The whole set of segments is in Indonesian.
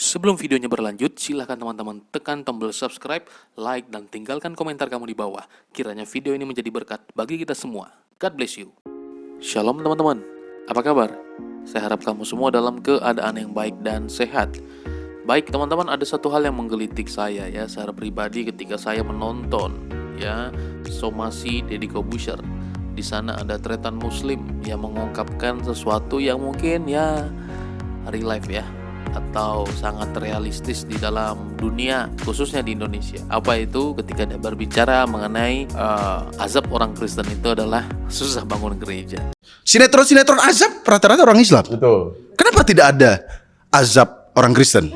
Sebelum videonya berlanjut, silahkan teman-teman tekan tombol subscribe, like, dan tinggalkan komentar kamu di bawah. Kiranya video ini menjadi berkat bagi kita semua. God bless you. Shalom teman-teman, apa kabar? Saya harap kamu semua dalam keadaan yang baik dan sehat. Baik teman-teman, ada satu hal yang menggelitik saya ya secara pribadi ketika saya menonton ya somasi Deddy Corbuzier. Di sana ada tretan muslim yang mengungkapkan sesuatu yang mungkin ya real life ya, atau sangat realistis di dalam dunia, khususnya di Indonesia. Apa itu? Ketika dia berbicara mengenai azab orang Kristen itu adalah susah bangun gereja. Sinetron azab rata-rata orang Islam. Betul. Kenapa tidak ada azab orang Kristen?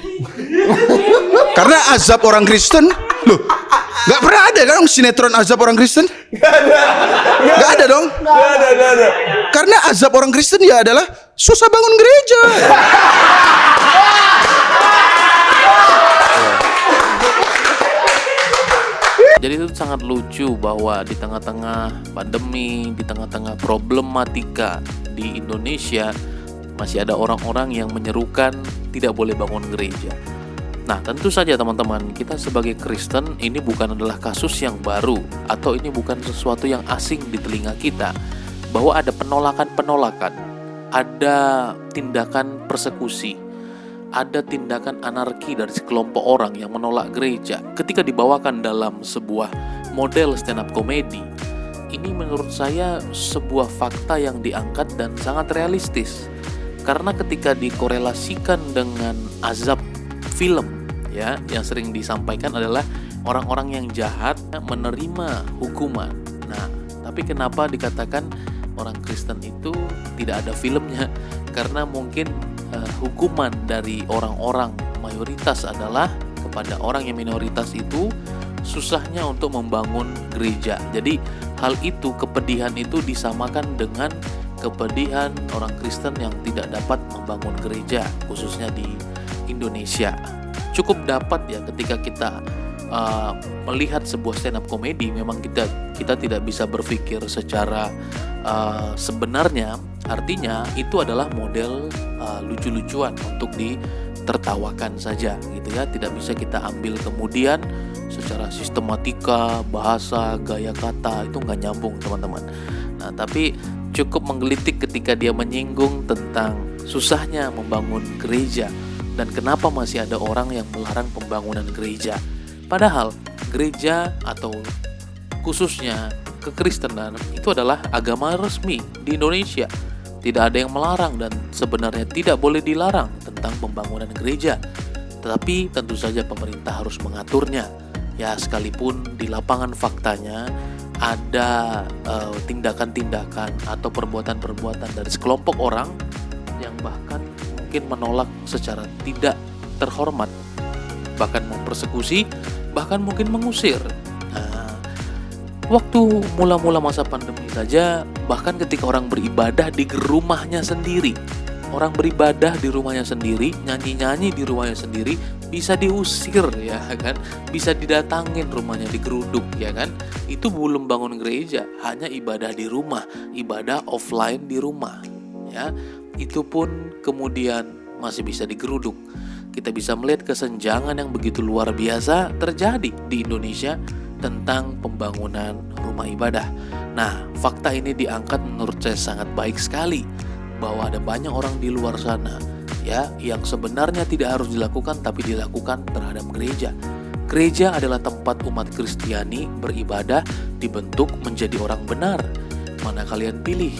Karena azab orang Kristen, loh, nggak pernah ada kan sinetron azab orang Kristen? Nggak ada dong. Nggak ada. Karena azab orang Kristen ya adalah susah bangun gereja. Jadi itu sangat lucu bahwa di tengah-tengah pandemi, di tengah-tengah problematika di Indonesia, masih ada orang-orang yang menyerukan tidak boleh bangun gereja. Nah, tentu saja teman-teman, kita sebagai Kristen ini bukan adalah kasus yang baru, atau ini bukan sesuatu yang asing di telinga kita, bahwa ada penolakan-penolakan, ada tindakan persekusi, ada tindakan anarki dari sekelompok orang yang menolak gereja ketika dibawakan dalam sebuah model stand up comedy. Ini menurut saya sebuah fakta yang diangkat dan sangat realistis. Karena ketika dikorelasikan dengan azab film ya, yang sering disampaikan adalah orang-orang yang jahat menerima hukuman. Nah, tapi kenapa dikatakan orang Kristen itu tidak ada filmnya? Karena mungkin hukuman dari orang-orang mayoritas adalah kepada orang yang minoritas itu susahnya untuk membangun gereja. Jadi hal itu, kepedihan itu disamakan dengan kepedihan orang Kristen yang tidak dapat membangun gereja, khususnya di Indonesia. Cukup dapat ya ketika kita melihat sebuah stand up comedy, memang kita tidak bisa berpikir secara sebenarnya. Artinya itu adalah model lucu-lucuan untuk ditertawakan saja gitu ya. Tidak bisa kita ambil kemudian secara sistematika, bahasa, gaya kata, itu nggak nyambung teman-teman. Nah, tapi cukup menggelitik ketika dia menyinggung tentang susahnya membangun gereja dan kenapa masih ada orang yang melarang pembangunan gereja. Padahal gereja atau khususnya kekristenan itu adalah agama resmi di Indonesia. Tidak ada yang melarang dan sebenarnya tidak boleh dilarang tentang pembangunan gereja. Tetapi tentu saja pemerintah harus mengaturnya. Ya, sekalipun di lapangan faktanya ada tindakan-tindakan atau perbuatan-perbuatan dari sekelompok orang yang bahkan mungkin menolak secara tidak terhormat, bahkan mempersekusi, bahkan mungkin mengusir. Waktu mula-mula masa pandemi saja, bahkan ketika orang beribadah di rumahnya sendiri, orang beribadah di rumahnya sendiri, nyanyi-nyanyi di rumahnya sendiri, bisa diusir ya kan, bisa didatangin rumahnya, digeruduk ya kan. Itu belum bangun gereja, hanya ibadah di rumah, ibadah offline di rumah ya. Itu pun kemudian masih bisa digeruduk. Kita bisa melihat kesenjangan yang begitu luar biasa terjadi di Indonesia tentang pembangunan rumah ibadah. Nah, fakta ini diangkat menurut saya sangat baik sekali, bahwa ada banyak orang di luar sana ya yang sebenarnya tidak harus dilakukan tapi dilakukan terhadap gereja. Gereja adalah tempat umat Kristiani beribadah, dibentuk menjadi orang benar. Mana kalian pilih,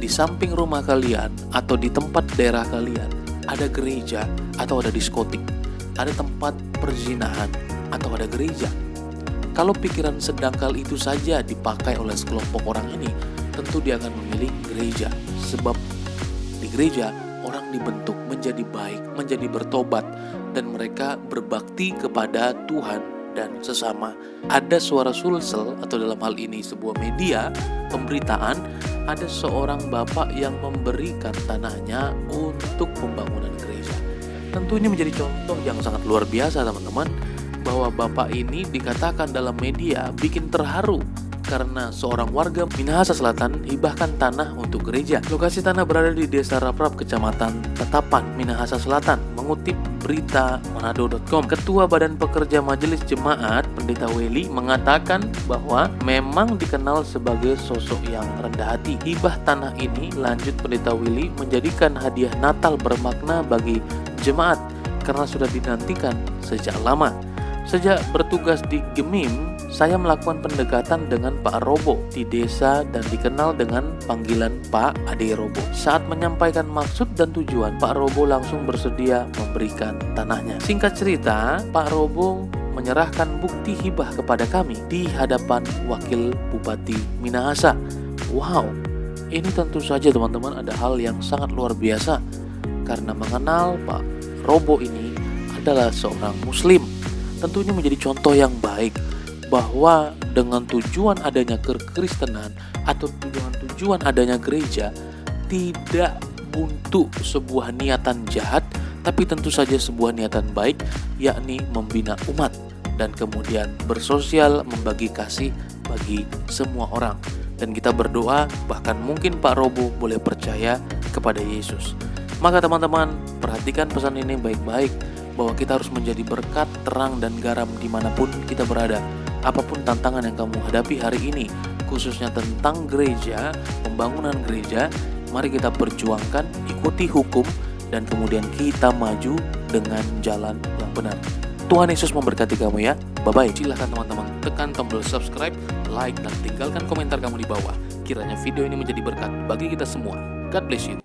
di samping rumah kalian atau di tempat daerah kalian ada gereja atau ada diskotik, ada tempat perzinahan atau ada gereja. Kalau pikiran sedangkal itu saja dipakai oleh sekelompok orang ini, tentu dia akan memilih gereja. Sebab di gereja orang dibentuk menjadi baik, menjadi bertobat, dan mereka berbakti kepada Tuhan dan sesama. Ada suara Sulsel, atau dalam hal ini sebuah media pemberitaan, ada seorang bapak yang memberikan tanahnya untuk pembangunan gereja. Tentu ini menjadi contoh yang sangat luar biasa teman-teman, bahwa bapak ini dikatakan dalam media bikin terharu karena seorang warga Minahasa Selatan hibahkan tanah untuk gereja. Lokasi tanah berada di Desa Raprap, Kecamatan Tetapan, Minahasa Selatan. Mengutip berita Manado.com. Ketua Badan Pekerja Majelis Jemaat, Pendeta Weli, mengatakan bahwa memang dikenal sebagai sosok yang rendah hati. Hibah tanah ini, lanjut Pendeta Weli, menjadikan hadiah Natal bermakna bagi jemaat karena sudah dinantikan sejak lama. Sejak bertugas di Gemim, saya melakukan pendekatan dengan Pak Robo di desa dan dikenal dengan panggilan Pak Ade Robo. Saat menyampaikan maksud dan tujuan, Pak Robo langsung bersedia memberikan tanahnya. Singkat cerita, Pak Robo menyerahkan bukti hibah kepada kami di hadapan Wakil Bupati Minahasa. Wow, ini tentu saja teman-teman ada hal yang sangat luar biasa karena mengenal Pak Robo ini adalah seorang Muslim. Tentu ini menjadi contoh yang baik bahwa dengan tujuan adanya kekristenan atau tujuan adanya gereja tidak untuk sebuah niatan jahat, tapi tentu saja sebuah niatan baik, yakni membina umat dan kemudian bersosial, membagi kasih bagi semua orang. Dan kita berdoa bahkan mungkin Pak Robo boleh percaya kepada Yesus. Maka teman-teman perhatikan pesan ini baik-baik, bahwa kita harus menjadi berkat, terang, dan garam dimanapun kita berada. Apapun tantangan yang kamu hadapi hari ini, khususnya tentang gereja, pembangunan gereja, mari kita perjuangkan, ikuti hukum, dan kemudian kita maju dengan jalan yang benar. Tuhan Yesus memberkati kamu ya. Bye-bye. Silahkan teman-teman tekan tombol subscribe, like, dan tinggalkan komentar kamu di bawah. Kiranya video ini menjadi berkat bagi kita semua. God bless you.